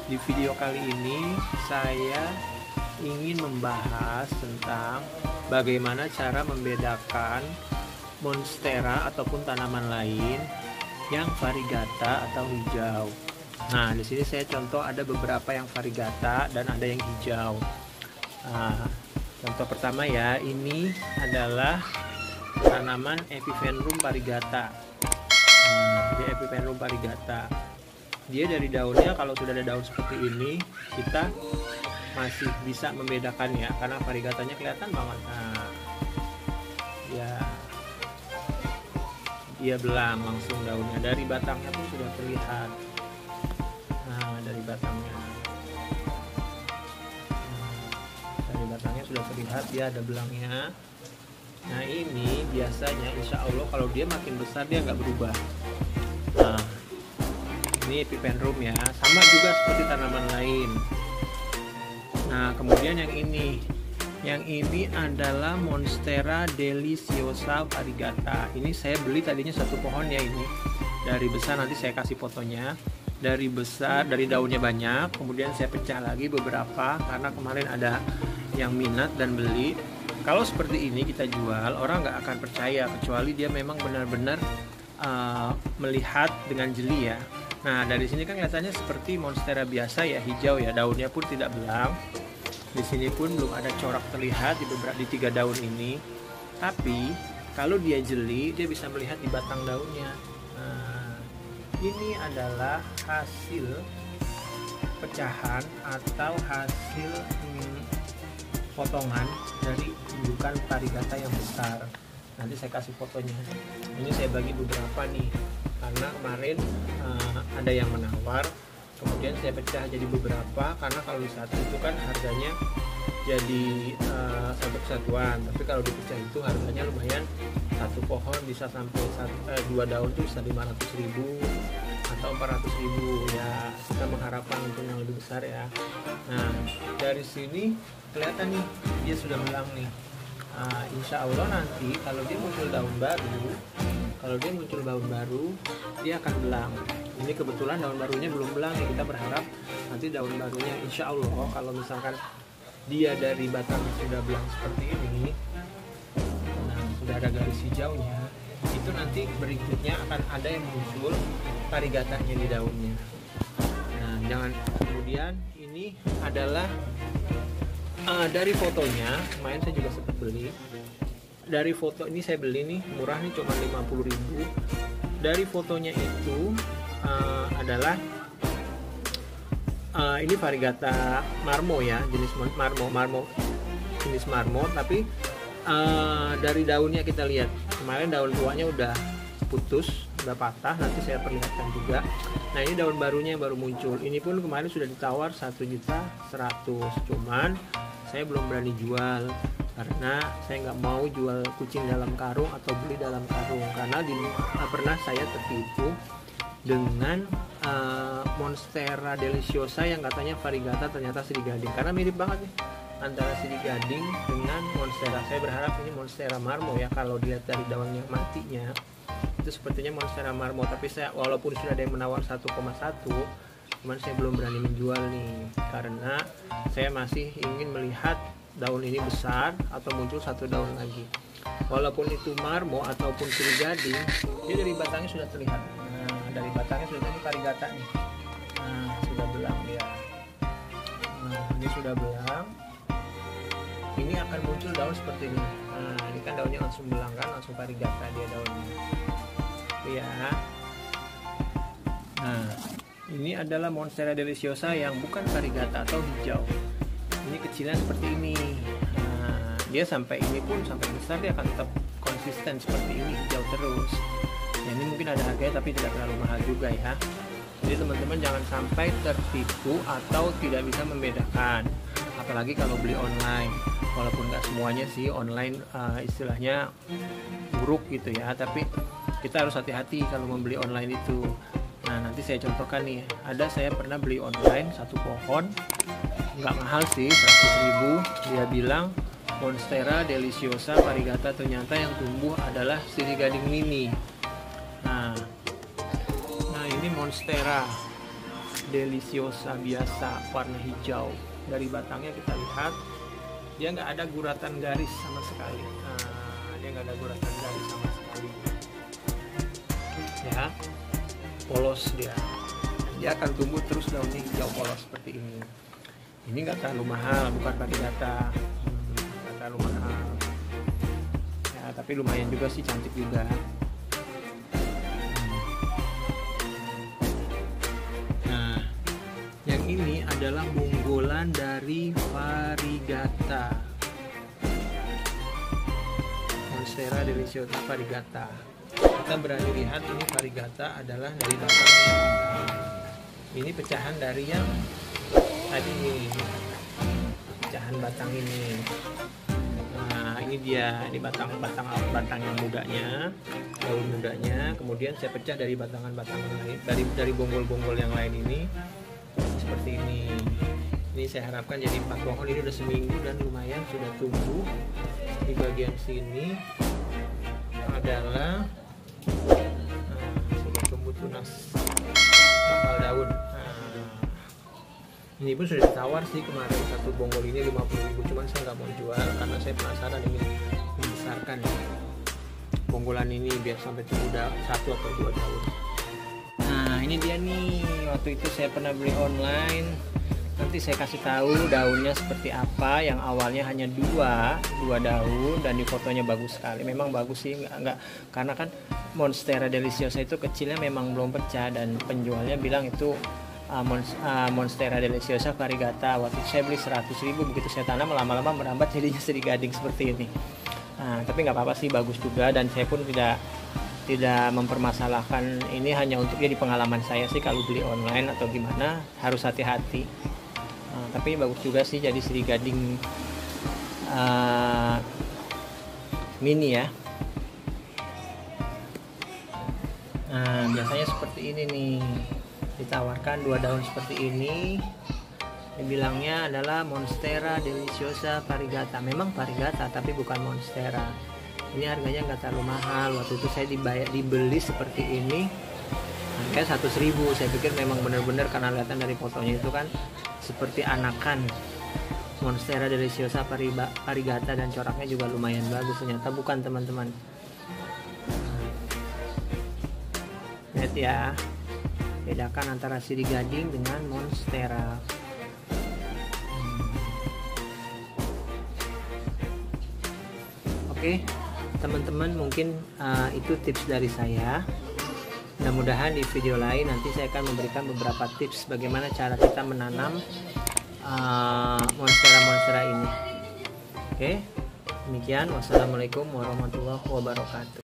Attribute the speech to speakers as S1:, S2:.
S1: Di video kali ini saya ingin membahas tentang bagaimana cara membedakan monstera ataupun tanaman lain yang variegata atau hijau. Nah, di sini saya contoh ada beberapa yang variegata dan ada yang hijau. Nah, contoh pertama ya, ini adalah tanaman Epiphenrum variegata. Ini Epiphenrum variegata. Dia dari daunnya, kalau sudah ada daun seperti ini, kita masih bisa membedakan ya, karena variegatanya kelihatan banget. Nah, ya, dia belang langsung daunnya, dari batangnya pun sudah terlihat. Nah, dari batangnya, sudah terlihat dia ada belangnya. Nah, ini biasanya insya Allah kalau dia makin besar dia nggak berubah. Nah, ini Epiphenrum ya, sama juga seperti tanaman lain. Nah, kemudian yang ini adalah Monstera deliciosa variegata. Ini saya beli tadinya satu pohon ya, ini dari besar, nanti saya kasih fotonya. Dari besar, dari daunnya banyak, kemudian saya pecah lagi beberapa karena kemarin ada yang minat dan beli. Kalau seperti ini kita jual, orang nggak akan percaya kecuali dia memang benar-benar melihat dengan jeli ya. Nah, dari sini kan kelihatannya seperti monstera biasa ya, hijau ya, daunnya pun tidak belang. Di sini pun belum ada corak terlihat di 3 daun ini. Tapi kalau dia jeli, dia bisa melihat di batang daunnya. Nah, ini adalah hasil pecahan atau hasil potongan dari indukan variegata yang besar. Nanti saya kasih fotonya. Ini saya bagi beberapa nih, karena kemarin ada yang menawar, kemudian saya pecah jadi beberapa, karena kalau di satu itu kan harganya jadi satu kesatuan, tapi kalau dipecah itu harganya lumayan. Satu pohon bisa sampai 2 daun itu bisa 500.000 atau 400.000 ya, kita mengharapkan untuk yang lebih besar ya. Nah, dari sini kelihatan nih dia sudah belang nih. Insya Allah nanti kalau dia muncul daun baru, dia akan belang. Ini kebetulan daun barunya belum belang ya, kita berharap nanti daun barunya insya Allah kalau misalkan dia dari batang sudah belang seperti ini, nah sudah ada garis hijaunya, itu nanti berikutnya akan ada yang muncul variegatanya di daunnya. Nah, kemudian ini adalah dari fotonya, kemarin saya juga sempat beli. Dari foto ini saya beli nih, murah nih, cuma 50.000. Dari fotonya itu adalah ini variegata marmo ya, jenis marmo jenis marmo, tapi dari daunnya kita lihat, kemarin daun tuanya udah putus, udah patah, nanti saya perlihatkan juga. Nah, ini daun barunya yang baru muncul. Ini pun kemarin sudah ditawar 1.100.000, cuman saya belum berani jual karena saya nggak mau jual kucing dalam karung atau beli dalam karung, karena pernah saya tertipu dengan Monstera deliciosa yang katanya variegata, ternyata sirigading, karena mirip banget nih antara sirigading dengan monstera. Saya berharap ini monstera marmo ya, kalau dilihat dari daunnya matinya itu sepertinya monstera marmo, tapi saya walaupun sudah ada yang menawar 1,1, cuman saya belum berani menjual nih, karena saya masih ingin melihat daun ini besar atau muncul satu daun lagi. Walaupun itu marmo ataupun sirigading, dia dari batangnya sudah terlihat. Nah, dari batangnya sudah terlihat variegata nih. Nah, sudah belang dia. Nah, ini sudah belang. Ini akan muncul daun seperti ini. Nah, ini kan daunnya langsung belang kan, langsung variegata dia daunnya. Ya. Nah, ini adalah Monstera deliciosa yang bukan variegata atau hijau. Ini kecilnya seperti ini. Nah, dia sampai ini pun sampai besar dia akan tetap konsisten seperti ini, hijau terus. Ya, ini mungkin ada harganya tapi tidak terlalu mahal juga ya. Jadi teman-teman jangan sampai tertipu atau tidak bisa membedakan, apalagi kalau beli online. Walaupun nggak semuanya sih online istilahnya buruk gitu ya, tapi kita harus hati-hati kalau membeli online itu. Nah, nanti saya contohkan nih, saya pernah beli online satu pohon, nggak mahal sih, 100.000. Dia bilang Monstera deliciosa variegata, ternyata yang tumbuh adalah sirigading mini. Nah ini Monstera deliciosa biasa warna hijau. Dari batangnya kita lihat dia nggak ada guratan garis sama sekali. Dia nggak ada guratan garis sama sekali ya, polos dia akan tumbuh terus daunnya hijau polos seperti ini. Ini nggak terlalu mahal, bukan varigata, nggak terlalu mahal ya, tapi lumayan juga sih, cantik juga. Nah, yang ini adalah unggulan dari varigata, Monstera deliciosa varigata. Kita berani lihat ini varigata adalah dari batangnya. Ini pecahan dari yang tadi ini, pecahan batang ini. Nah, ini dia, ini batang yang mudanya, daun mudanya. Kemudian saya pecah dari batangan-batangan lain, dari bonggol-bonggol yang lain ini seperti ini. Ini saya harapkan jadi 4 pohon. Ini udah seminggu dan lumayan sudah tumbuh. Di bagian sini adalah sudah tumbuh tunas bakal daun. Ini pun sudah ditawar sih kemarin, satu bonggol ini 50.000, cuman saya nggak mau jual karena saya penasaran ingin membesarkan bonggolan ini biar sampai tumbuh 1 atau 2 daun. Nah, ini dia nih, waktu itu saya pernah beli online. Nanti saya kasih tahu daunnya seperti apa. Yang awalnya hanya dua daun dan di fotonya bagus sekali. Memang bagus sih, enggak karena kan Monstera deliciosa itu kecilnya memang belum pecah dan penjualnya bilang itu Monstera deliciosa varigata. Waktu itu saya beli 100.000, begitu saya tanam lama-lama merambat jadinya Sri Gading seperti ini. Nah, tapi nggak apa-apa sih, bagus juga, dan saya pun tidak mempermasalahkan. Ini hanya untuk jadi pengalaman saya sih, kalau beli online atau gimana harus hati-hati. Tapi bagus juga sih jadi Sri Gading mini ya. Nah, biasanya seperti ini nih, ditawarkan 2 daun seperti ini. Dibilangnya adalah Monstera deliciosa varigata. Memang varigata tapi bukan Monstera. Ini harganya nggak terlalu mahal. Waktu itu saya dibeli seperti ini harganya 100.000. Saya pikir memang benar-benar, karena kelihatan dari fotonya itu kan seperti anakan Monstera deliciosa varigata dan coraknya juga lumayan bagus. Ternyata bukan, teman-teman. Lihat ya, bedakan antara Sri Gading dengan Monstera. Oke, teman-teman, mungkin itu tips dari saya. Mudah-mudahan di video lain nanti saya akan memberikan beberapa tips bagaimana cara kita menanam monstera ini. Oke, demikian. Wassalamualaikum warahmatullahi wabarakatuh.